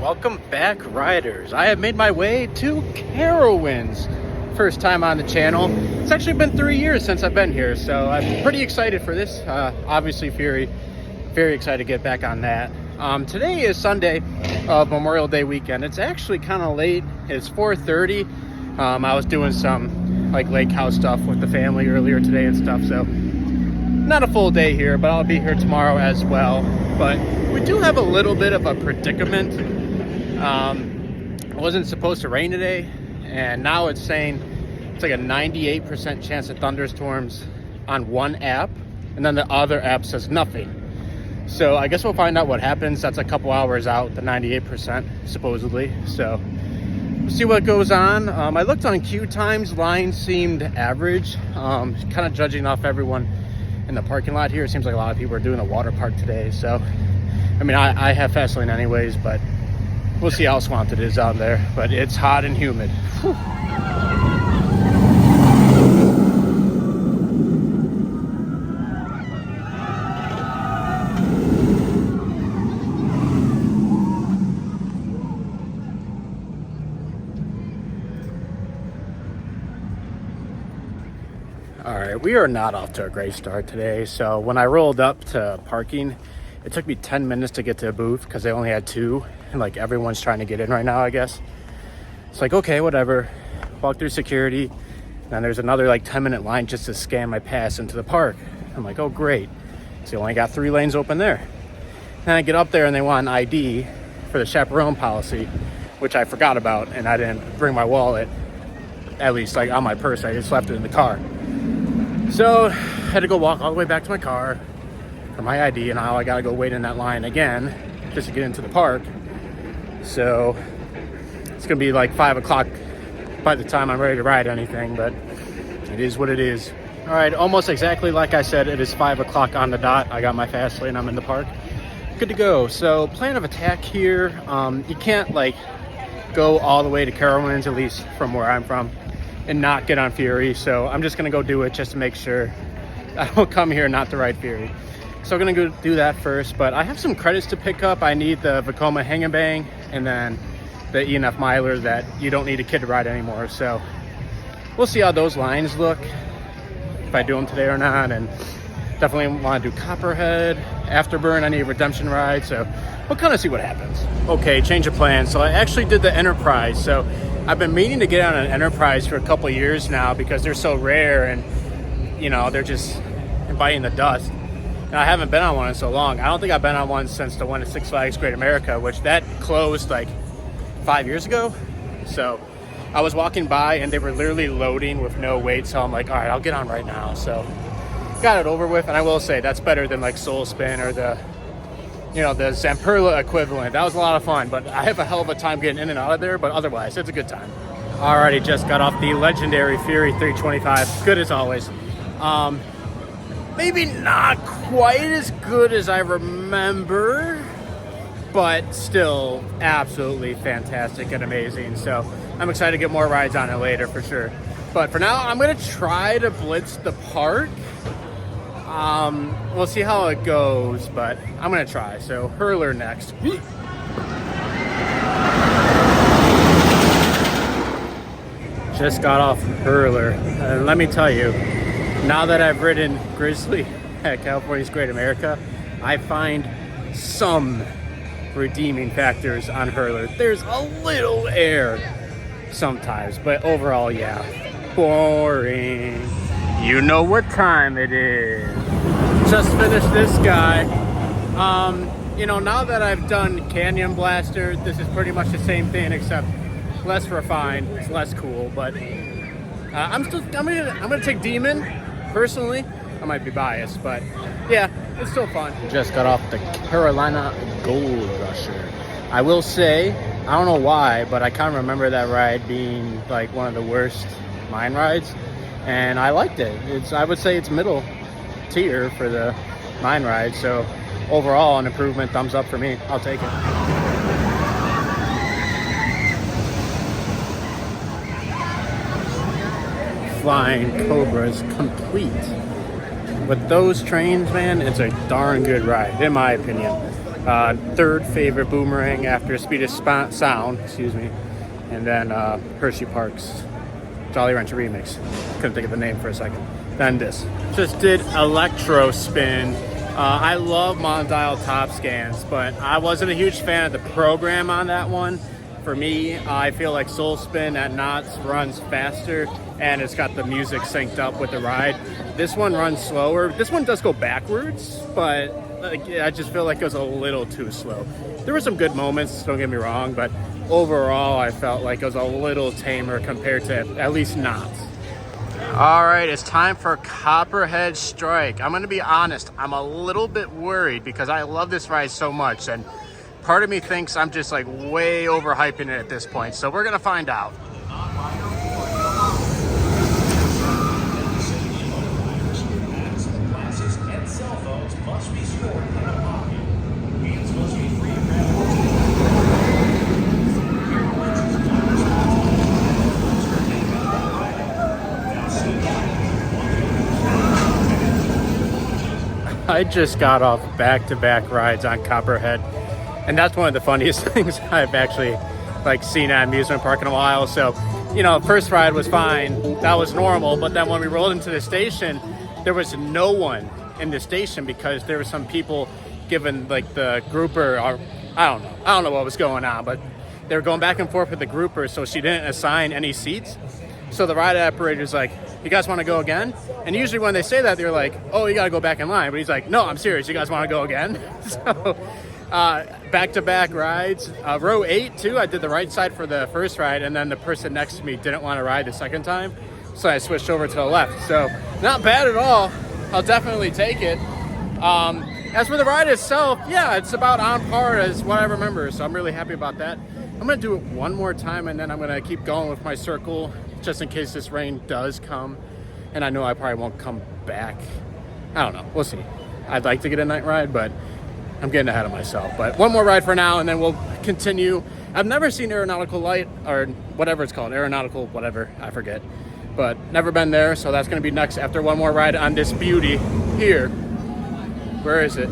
Welcome back, riders. I have made my way to Carowinds. First time on the channel. It's actually been 3 years since I've been here, so I'm pretty excited for this. Obviously very excited to get back on that. Today is Sunday of Memorial Day weekend. It's actually kind of late. It's 4:30. I was doing some like lake house stuff with the family earlier today and stuff, so not a full day here, but I'll be here tomorrow as well. But we do have a little bit of a predicament. It wasn't supposed to rain today, and now it's saying it's like a 98% chance of thunderstorms on one app, and then the other app says nothing. So I guess we'll find out what happens. That's a couple hours out, the 98% supposedly. So we'll see what goes on. I looked on queue times, line seemed average. Kind of judging off everyone in the parking lot here, it seems like a lot of people are doing the water park today. So I mean, I have fast lane anyways, but we'll see how swamped it is out there. But it's hot and humid. Whew. All right, we are not off to a great start today. So when I rolled up to parking, it took me 10 minutes to get to a booth because they only had two, and like everyone's trying to get in right now, I guess. It's like, okay, whatever. Walk through security, and there's another like 10-minute line just to scan my pass into the park. I'm like, oh great. So they only got 3 lanes open there. Then I get up there and they want an ID for the chaperone policy, which I forgot about, and I didn't bring my wallet, at least like on my purse. I just left it in the car. So I had to go walk all the way back to my car for my ID, and now I gotta go wait in that line again just to get into the park. So it's gonna be like 5 o'clock by the time I'm ready to ride anything, but it is what it is. All right, almost exactly like I said, it is 5 o'clock on the dot. I got my fast lane, I'm in the park. Good to go. So plan of attack here, you can't like go all the way to Carowinds, at least from where I'm from, and not get on Fury. So I'm just gonna go do it just to make sure I don't come here not to ride Fury. So I'm gonna go do that first, but I have some credits to pick up. I need the Vekoma Hang and Bang, and then the ENF Miler that you don't need a kid to ride anymore. So we'll see how those lines look, if I do them today or not. And definitely want to do Copperhead, Afterburn. I need a redemption ride, so we'll kind of see what happens. Okay, change of plans. So I actually did the Enterprise. So I've been meaning to get on an Enterprise for a couple of years now because they're so rare, and you know, they're just biting the dust. And I haven't been on one in so long. I don't think I've been on one since the one at Six Flags Great America, which that closed like 5 years ago. So I was walking by and they were literally loading with no wait. So I'm like, all right, I'll get on right now. So got it over with. And I will say that's better than like Soul Spin or the, you know, the Zamperla equivalent. That was a lot of fun, but I have a hell of a time getting in and out of there. But otherwise, it's a good time. Alrighty, just got off the legendary Fury 325. Good as always. Maybe not quite as good as I remember, but still absolutely fantastic and amazing. So I'm excited to get more rides on it later for sure. But for now, I'm gonna try to blitz the park. We'll see how it goes, but I'm gonna try. So Hurler next. Just got off Hurler, and let me tell you, now that I've ridden Grizzly at California's Great America, I find some redeeming factors on Hurler. There's a little air sometimes, but overall, yeah, boring. You know what time it is. Just finished this guy. You know, now that I've done Canyon Blaster, this is pretty much the same thing except less refined. It's less cool, but I'm gonna take Demon. Personally, I might be biased, but yeah, it's still fun. Just got off the Carolina Gold Rusher. I will say, I don't know why, but I kind of remember that ride being like one of the worst mine rides, and I liked it. I would say it's middle tier for the mine ride, so overall an improvement, thumbs up for me. I'll take it. Flying Cobras complete. With those trains, man, it's a darn good ride, in my opinion. Third favorite boomerang after Speed of Sound, excuse me. And then Hershey Park's Jolly Rancher Remix. Couldn't think of the name for a second. Then this. Just did Electro Spin. I love monodial top scans, but I wasn't a huge fan of the program on that one. For me, I feel like Soul Spin at Knott's runs faster, and it's got the music synced up with the ride. This one runs slower. This one does go backwards, but I just feel like it was a little too slow. There were some good moments, don't get me wrong, but overall I felt like it was a little tamer compared to at least Knott's. All right, it's time for Copperhead Strike. I'm going to be honest, I'm a little bit worried because I love this ride so much, and part of me thinks I'm just like way overhyping it at this point. So we're going to find out. I just got off back-to-back rides on Copperhead, and that's one of the funniest things I've actually seen at an amusement park in a while. So, first ride was fine, that was normal, but then when we rolled into the station, there was no one in the station because there were some people giving the grouper, or I don't know what was going on, but they were going back and forth with the grouper, so she didn't assign any seats. So the ride operator's like, you guys want to go again? And usually when they say that, they're like, oh, you got to go back in line. But he's like, no, I'm serious. You guys want to go again? So back-to-back rides. Row 8, too. I did the right side for the first ride, and then the person next to me didn't want to ride the second time. So I switched over to the left. So not bad at all. I'll definitely take it. As for the ride itself, yeah, it's about on par as what I remember. So I'm really happy about that. I'm going to do it one more time, and then I'm going to keep going with my circle just in case this rain does come. And I know I probably won't come back. I don't know. We'll see. I'd like to get a night ride, but I'm getting ahead of myself. But one more ride for now, and then we'll continue. I've never seen Aeronautical Light, or whatever it's called. Aeronautical whatever. I forget. But never been there, so that's going to be next after one more ride on this beauty here. Where is it?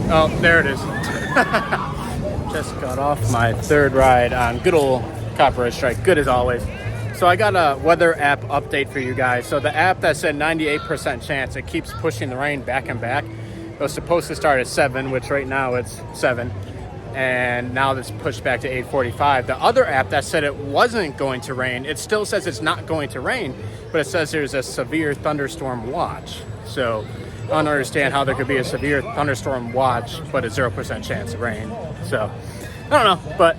Oh, there it is. Just got off my third ride on good old Copperhead Strike. Good as always. So I got a weather app update for you guys. So the app that said 98% chance, it keeps pushing the rain back and back. It was supposed to start at 7, which right now it's 7. And now it's pushed back to 8:45. The other app that said it wasn't going to rain, it still says it's not going to rain, but it says there's a severe thunderstorm watch. So I don't understand how there could be a severe thunderstorm watch, but a 0% chance of rain. So I don't know, but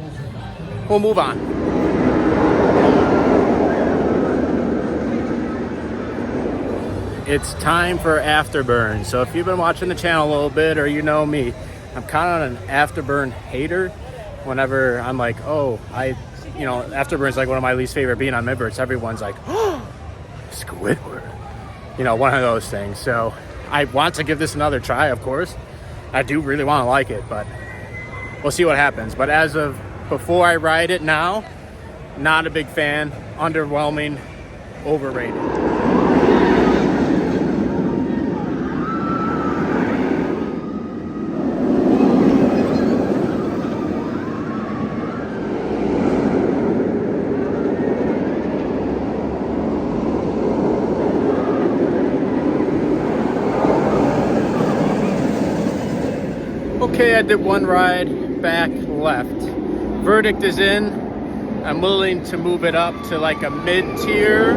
we'll move on. It's time for Afterburn. So if you've been watching the channel a little bit, or you know me, I'm kind of an Afterburn hater. Whenever I'm like, oh, Afterburn's like one of my least favorite being on Midverts. Everyone's like, oh, Squidward. One of those things. So I want to give this another try, of course. I do really want to like it, but we'll see what happens. But as of before I ride it now, not a big fan, underwhelming, overrated. Okay, I did one ride back left. Verdict is in. I'm willing to move it up to like a mid-tier,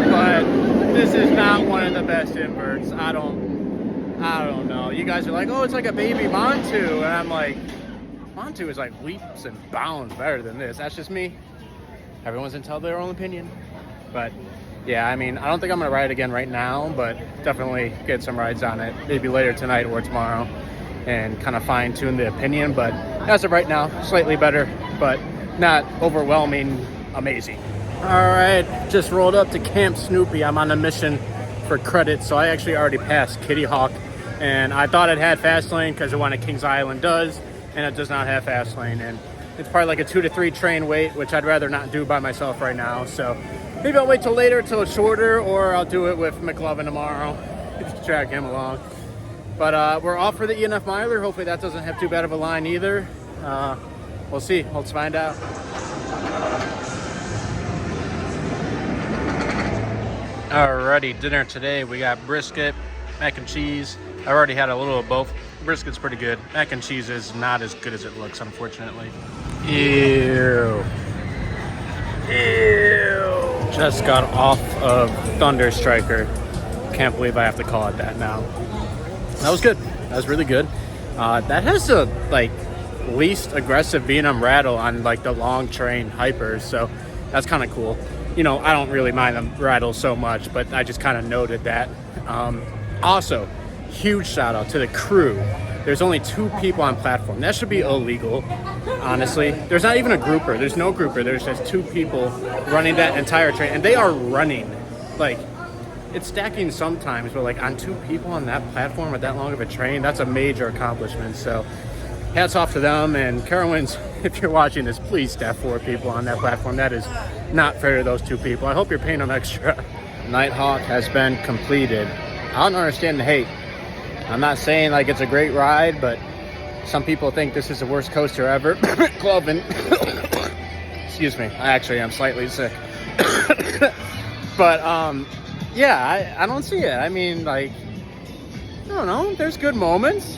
but this is not one of the best inverts. I don't know. You guys are like, oh, it's like a baby Montu, and I'm like, Montu is like leaps and bounds better than this. That's just me. Everyone's entitled to their own opinion. But yeah, I mean, I don't think I'm gonna ride it again right now, but definitely get some rides on it, maybe later tonight or tomorrow, and kind of fine-tune the opinion. But as of right now, slightly better, but not overwhelming amazing. All right, just rolled up to Camp Snoopy. I'm on a mission for credit, so I actually already passed Kitty Hawk, and I thought it had fast lane because the one at Kings Island does, and it does not have fast lane, and it's probably like a 2 to 3 train wait, which I'd rather not do by myself right now. So maybe I'll wait till later, till it's shorter, or I'll do it with McLovin tomorrow. Just drag him along. But we're off for the ENF miler. Hopefully that doesn't have too bad of a line either. We'll see. Let's find out. Alrighty, dinner today. We got brisket, mac and cheese. I already had a little of both. Brisket's pretty good. Mac and cheese is not as good as it looks, unfortunately. Ew. Ew. Just got off of Thunder Striker. Can't believe I have to call it that now. That was good. That was really good. That has the least aggressive B&M rattle on the long train hypers, so that's kind of cool. You know, I don't really mind them rattle so much, but I just kind of noted that. Also, huge shout out to the crew. There's only 2 people on platform. That should be illegal, honestly. There's not even a grouper. There's no grouper. There's just 2 people running that entire train, and they are running. It's stacking sometimes, but on 2 people on that platform with that long of a train, that's a major accomplishment. So hats off to them. And Carowinds, if you're watching this, please staff 4 people on that platform. That is not fair to those 2 people. I hope you're paying them extra. Nighthawk has been completed. I don't understand the hate. I'm not saying it's a great ride, but some people think this is the worst coaster ever. McLovin. Excuse me. I actually am slightly sick. But yeah, I don't see it. I mean, I don't know. There's good moments.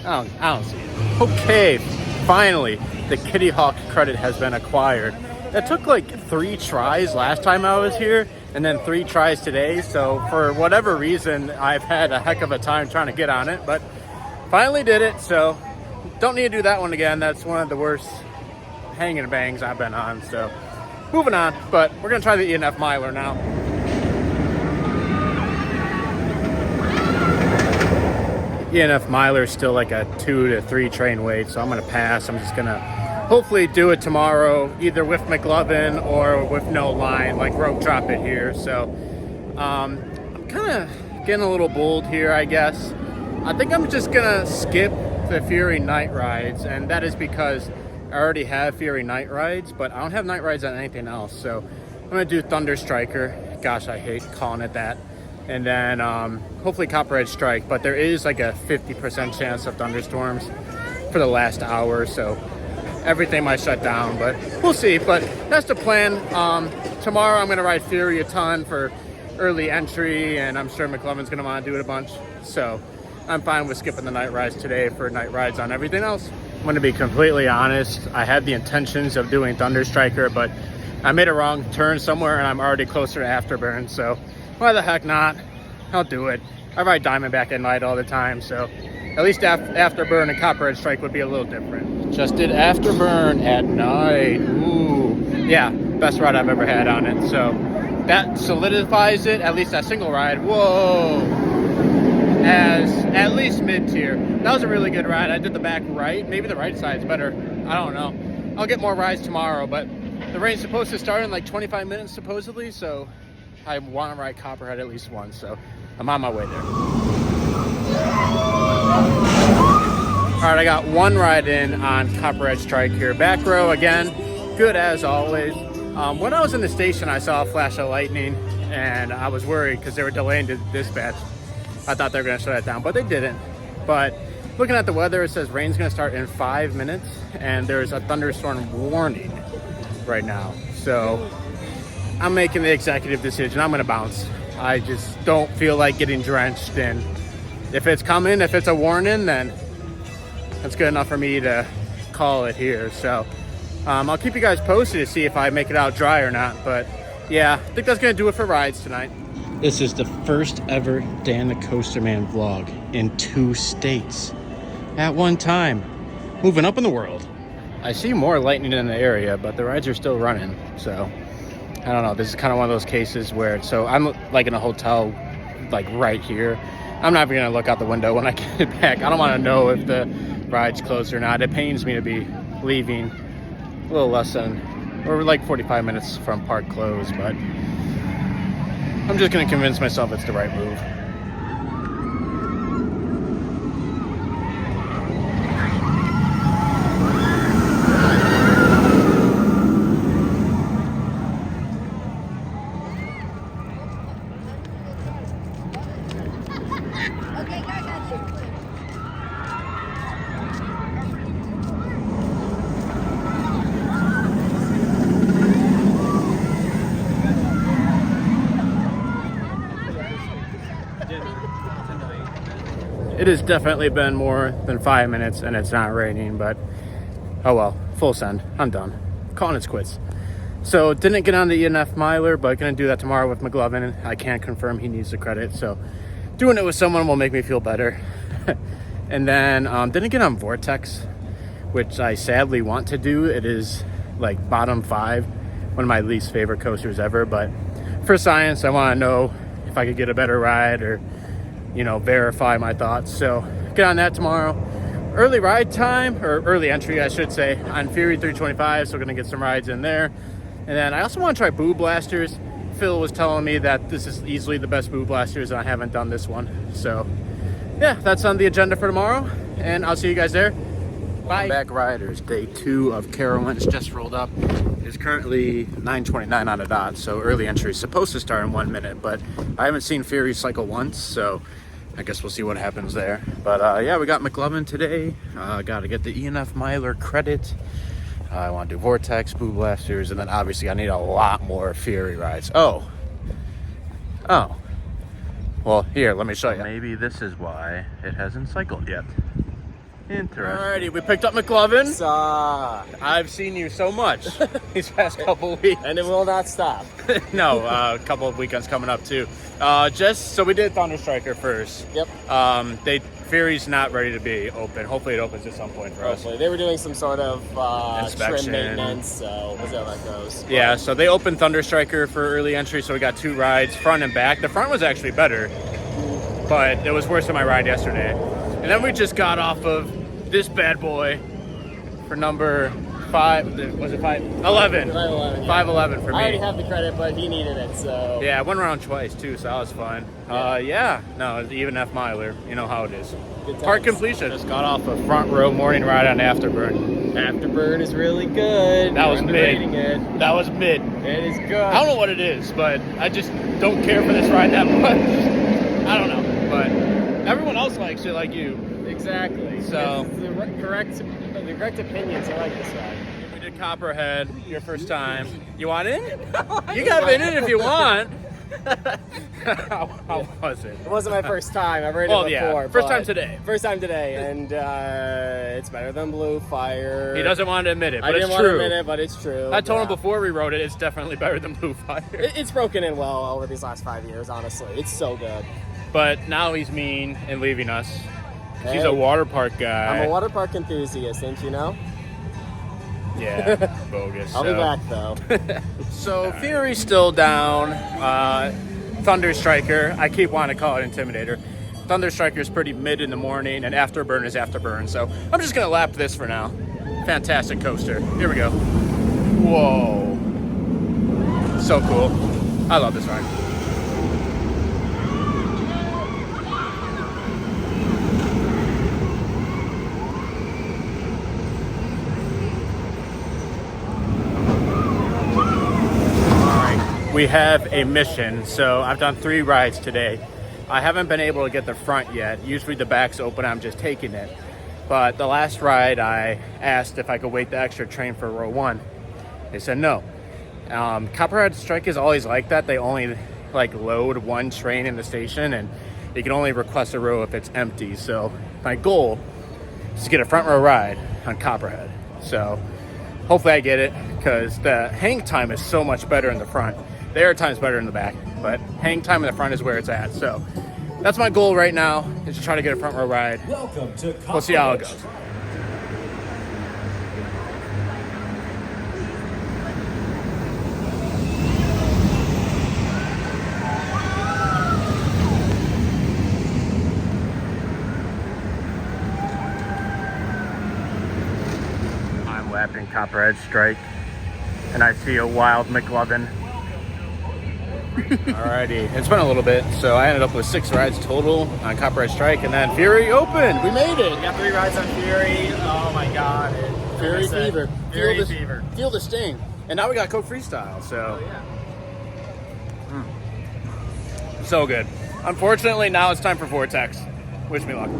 I don't see it. Okay, finally, the Kitty Hawk credit has been acquired. It took 3 tries last time I was here, and then 3 tries today. So for whatever reason, I've had a heck of a time trying to get on it, but finally did it. So don't need to do that one again. That's one of the worst hanging bangs I've been on. So moving on, but we're gonna try the ENF miler now. ENF miler is still a 2 to 3 train wait, so I'm gonna pass. I'm just gonna hopefully do it tomorrow, either with McLovin or with no line, rope drop it here. So I'm kind of getting a little bold here, I guess. I think I'm just gonna skip the Fury night rides, and that is because I already have Fury night rides, but I don't have night rides on anything else. So I'm gonna do Thunder Striker. Gosh, I hate calling it that. And then hopefully Copperhead Strike, but there is a 50% chance of thunderstorms for the last hour, so everything might shut down, but we'll see. But that's the plan. Tomorrow I'm gonna ride Fury a ton for early entry, and I'm sure McLovin's gonna want to do it a bunch, so I'm fine with skipping the night rides today for night rides on everything else. I'm gonna be completely honest, I had the intentions of doing Thunder Striker, but I made a wrong turn somewhere and I'm already closer to Afterburn, so why the heck not? I'll do it. I ride Diamondback at night all the time, so at least Afterburn and Copperhead Strike would be a little different. Just did Afterburn at night. Ooh. Yeah, best ride I've ever had on it. So that solidifies it, at least that single ride. Whoa. As at least mid-tier. That was a really good ride. I did the back right. Maybe the right side's better. I don't know. I'll get more rides tomorrow, but the rain's supposed to start in 25 minutes supposedly, so I want to ride Copperhead at least once, so I'm on my way there. All right, I got 1 ride in on Copperhead Strike here. Back row again, good as always. When I was in the station, I saw a flash of lightning, and I was worried because they were delaying the dispatch. I thought they were going to shut it down, but they didn't. But looking at the weather, it says rain's going to start in 5 minutes, and there's a thunderstorm warning right now. So I'm making the executive decision. I'm going to bounce. I just don't feel like getting drenched, and if it's coming, if it's a warning, then that's good enough for me to call it here. So I'll keep you guys posted to see if I make it out dry or not. But yeah, I think that's going to do it for rides tonight. This is the first ever Dan the Coaster Man vlog in 2 states at one time. Moving up in the world. I see more lightning in the area, but the rides are still running. So I don't know. This is kind of one of those cases where, so I'm in a hotel, right here. I'm not even going to look out the window when I get back. I don't want to know if the ride's closed or not. It pains me to be leaving a little less than, or 45 minutes from park close, but I'm just going to convince myself it's the right move. Okay, It has definitely been more than 5 minutes and it's not raining, but oh well, full send. I'm done. Calling it quits. So didn't get on the ENF miler, but gonna do that tomorrow with McLovin. I can't confirm he needs the credit, so doing it with someone will make me feel better. And then didn't get on Vortex, which I sadly want to do. It is like bottom 5, one of my least favorite coasters ever, but for science I want to know if I could get a better ride or, you know, verify my thoughts. So get on that tomorrow. Early ride time, or early entry I should say, on Fury 325, so we're gonna get some rides in there. And then I also want to try Boo Blasters. Phil was telling me that this is easily the best Boo Blasters, and I haven't done this one. So yeah, that's on the agenda for tomorrow, and I'll see you guys there. Bye. Back riders, day 2 of Carowinds just rolled up. It's currently 9:29 on the dot, so early entry is supposed to start in 1 minute, but I haven't seen Fury cycle once, so I guess we'll see what happens there. But yeah, we got McLovin today. Got to get the ENF miler credit. I want to do Vortex, Boo Blasters, and then obviously I need a lot more Fury rides. Oh. Well, here, let me show you. Maybe this is why it hasn't cycled yet. Interesting. Alrighty, we picked up McLovin. I've seen you so much these past couple weeks. And it will not stop. No, a couple of weekends coming up too. So we did Thunder Striker first. Yep. Fury's not ready to be open. Hopefully it opens at some point for us. They were doing some sort of inspection, trim maintenance, so we'll see how that goes. Yeah, so they opened Thunder Striker for early entry, so we got 2 rides, front and back. The front was actually better, but it was worse than my ride yesterday. And then we just got off of this bad boy for number 5. Was it 5? 11. 511. Yeah. 511 for me. I already have the credit, but he needed it, so. Yeah, I went around twice too, so that was fun. Yeah, no, it's even F miler. You know how it is. Park completion. Just got off a front row morning ride on Afterburn. Afterburn is really good. That was mid. It. That was mid. It is good. I don't know what it is, but I just don't care for this ride that much. I don't know, but everyone else likes it like you. Exactly. So the correct opinions. I like this ride. We did Copperhead, your first time. You want in? You got in it if you want. How was it? It wasn't my first time. I've ridden it before. Yeah. First time today. First time today, and it's better than Blue Fire. He doesn't want to admit it, but I it's didn't true. want to admit it, but it's true. I told him before we rode it, it's definitely better than Blue Fire. It's broken in well over these last 5 years, honestly. It's so good. But now he's mean and leaving us. Hey, he's a water park guy. I'm a water park enthusiast, ain't you know? Yeah, bogus. I'll be back, though. So Fury's still down. Thunder Striker, I keep wanting to call it Intimidator. Thunder Striker is pretty mid in the morning, and Afterburn is Afterburn. So I'm just going to lap this for now. Fantastic coaster. Here we go. Whoa. So cool. I love this ride. We have a mission, so I've done 3 rides today. I haven't been able to get the front yet. Usually the back's open, I'm just taking it. But the last ride, I asked if I could wait the extra train for row 1. They said no. Copperhead Strike is always like that. They only load 1 train in the station, and you can only request a row if it's empty. So my goal is to get a front row ride on Copperhead. So hopefully I get it, because the hang time is so much better in the front. The air time's better in the back, but hang time in the front is where it's at. So that's my goal right now, is to try to get a front row ride. Welcome to We'll see how it goes. I'm lapping Copperhead Strike, and I see a wild McLovin. Alrighty, it's been a little bit, so I ended up with 6 rides total on Copperhead Strike, and then Fury opened. We made it. We got 3 rides on Fury. Oh my god. Fury fever. Fury fever. Feel the sting. And now we got Coke Freestyle, so. Oh, yeah. So good. Unfortunately, now it's time for Vortex. Wish me luck.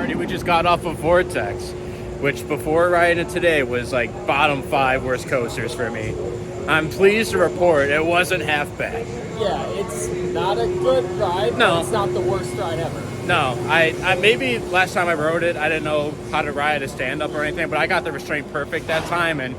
Alrighty, we just got off of Vortex. which before riding it today was like bottom 5 worst coasters for me. I'm pleased to report it wasn't half bad. Yeah, it's not a good ride, No. but it's not the worst ride ever. No, I maybe last time I rode it, I didn't know how to ride a stand-up or anything, but I got the restraint perfect that time, and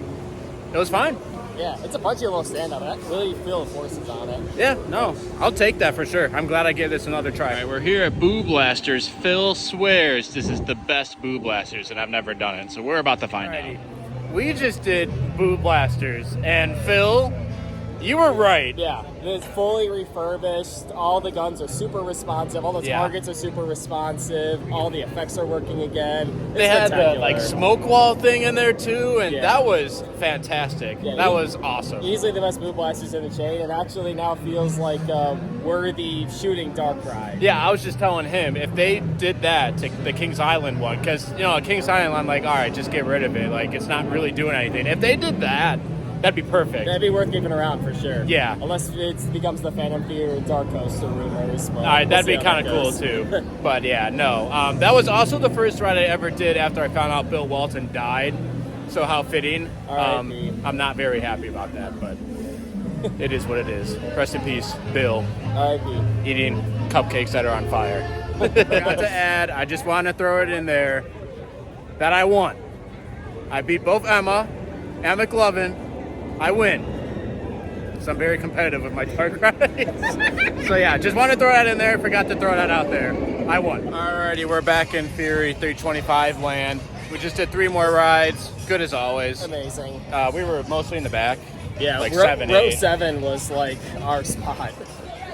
it was fine. Yeah, it's a punchy little stand-up. I really feel the forces on it. Yeah, no, I'll take that for sure. I'm glad I gave this another try. All right, we're here at Boo Blasters. Phil swears this is the best Boo Blasters, and I've never done it, so we're about to find out. We just did Boo Blasters, and Phil, you were right. Yeah, it's fully refurbished. All the guns are super responsive. All the targets are super responsive. All the effects are working again. It's They had the spectacular. smoke wall thing in there too, and that was fantastic. Yeah, that was awesome. Easily the best Boo Blasters in the chain, and actually now feels like a worthy shooting dark ride. Yeah, I was just telling him if they did that to the Kings Island one, because at Kings Island, I'm like, all right, just get rid of it. Like, it's not really doing anything. If they did that, that'd be perfect. That'd be worth keeping around for sure. Yeah. Unless it becomes the Phantom Theater Dark Coaster rumors. All right, that'd be kind of cool too. But yeah, no. That was also the first ride I ever did after I found out Bill Walton died. So how fitting. I'm not very happy about that, but it is what it is. Rest in peace, Bill. R.I.P. Eating cupcakes that are on fire. Forgot to add, I just want to throw it in there that I won. I beat both Emma and McLovin. I win. So I'm very competitive with my dark rides. So yeah, just want to throw that in there. Forgot to throw that out there. I won. Alrighty, we're back in Fury 325 land. We just did 3 more rides. Good as always. Amazing. We were mostly in the back. Yeah, like row 7 was like our spot.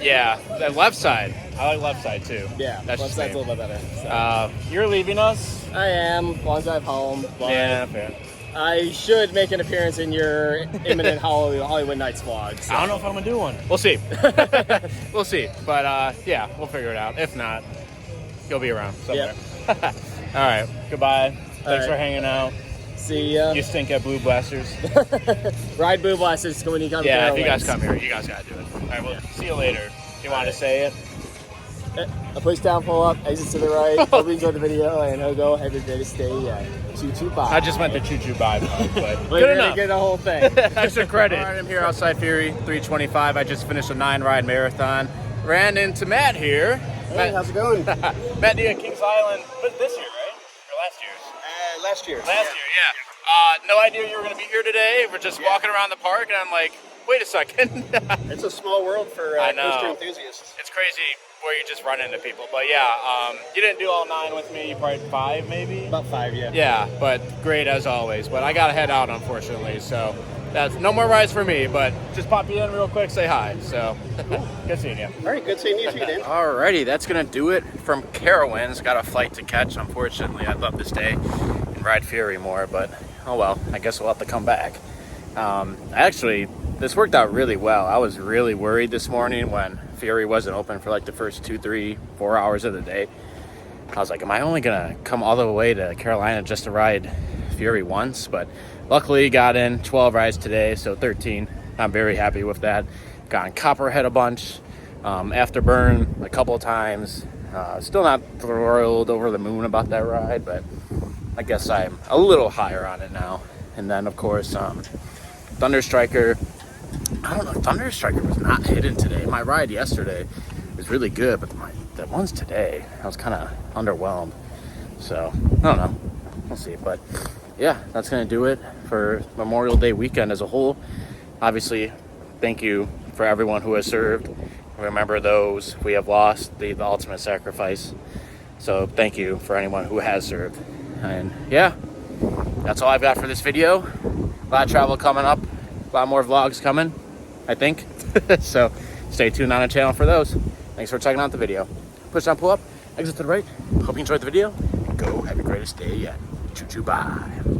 Yeah, the left side. I like left side too. Yeah, that's left side's a little bit better. So. You're leaving us? I am, as long as I'm home. But Yeah, fair. I should make an appearance in your imminent Hollywood Nights vlog. So. I don't know if I'm gonna do one. We'll see. We'll see. But yeah, we'll figure it out. If not, you'll be around somewhere. Yep. All right. Goodbye. Thanks for hanging out. See ya. You stink at Boo Blasters. Ride Boo Blasters when you come to Yeah, Carowinds. if you guys come here, you guys gotta do it. All right, well, see you later. You want to say it? A push down, pull up, exit to the right. Hope you enjoyed the video, and I'll go. Have a great day. Choo-choo bye. I just went the choo-choo bye part, but Good enough. Get the whole thing. Extra credit. All right, I'm here outside Fury 325. I just finished a 9-ride marathon. Ran into Matt here. Hey, Matt, how's it going? Matt, you at Kings Island, but this year, right? Or last year? Last year. Last year, yeah. No idea you were going to be here today. We're just walking around the park, and I'm like, wait a second. It's a small world for I know. coaster enthusiasts. It's crazy where you just run into people. But yeah, you didn't do all 9 with me. You probably 5 maybe? About 5, yeah. Yeah, but great as always. But I got to head out, unfortunately. So that's no more rides for me. But just pop you in real quick, say hi. So good seeing you. All right, good seeing you too, Dan. Alrighty, that's going to do it from Carowinds. Got a flight to catch, unfortunately. I'd love to stay and ride Fury more, but oh well. I guess we'll have to come back. Actually, this worked out really well. I was really worried this morning when Fury wasn't open for like the first 2, 3, 4 hours of the day. I was like, am I only gonna come all the way to Carolina just to ride Fury once? But luckily got in 12 rides today, so 13. I'm very happy with that. Got on Copperhead a bunch, Afterburn a couple of times. Still not thrilled over the moon about that ride, but I guess I'm a little higher on it now. And then of course, Thunderstriker. I don't know, Thunderstriker was not hidden today. My ride yesterday was really good, but the ones today, I was kind of underwhelmed. So, I don't know. We'll see. But, yeah, that's going to do it for Memorial Day weekend as a whole. Obviously, thank you for everyone who has served. Remember those we have lost, the ultimate sacrifice. So, thank you for anyone who has served. And, yeah, that's all I've got for this video. A lot of travel coming up. A lot more vlogs coming, I think. So stay tuned on the channel for those. Thanks for checking out the video. Push down, pull up, exit to the right. Hope you enjoyed the video. Go have your greatest day yet. Choo-choo, bye.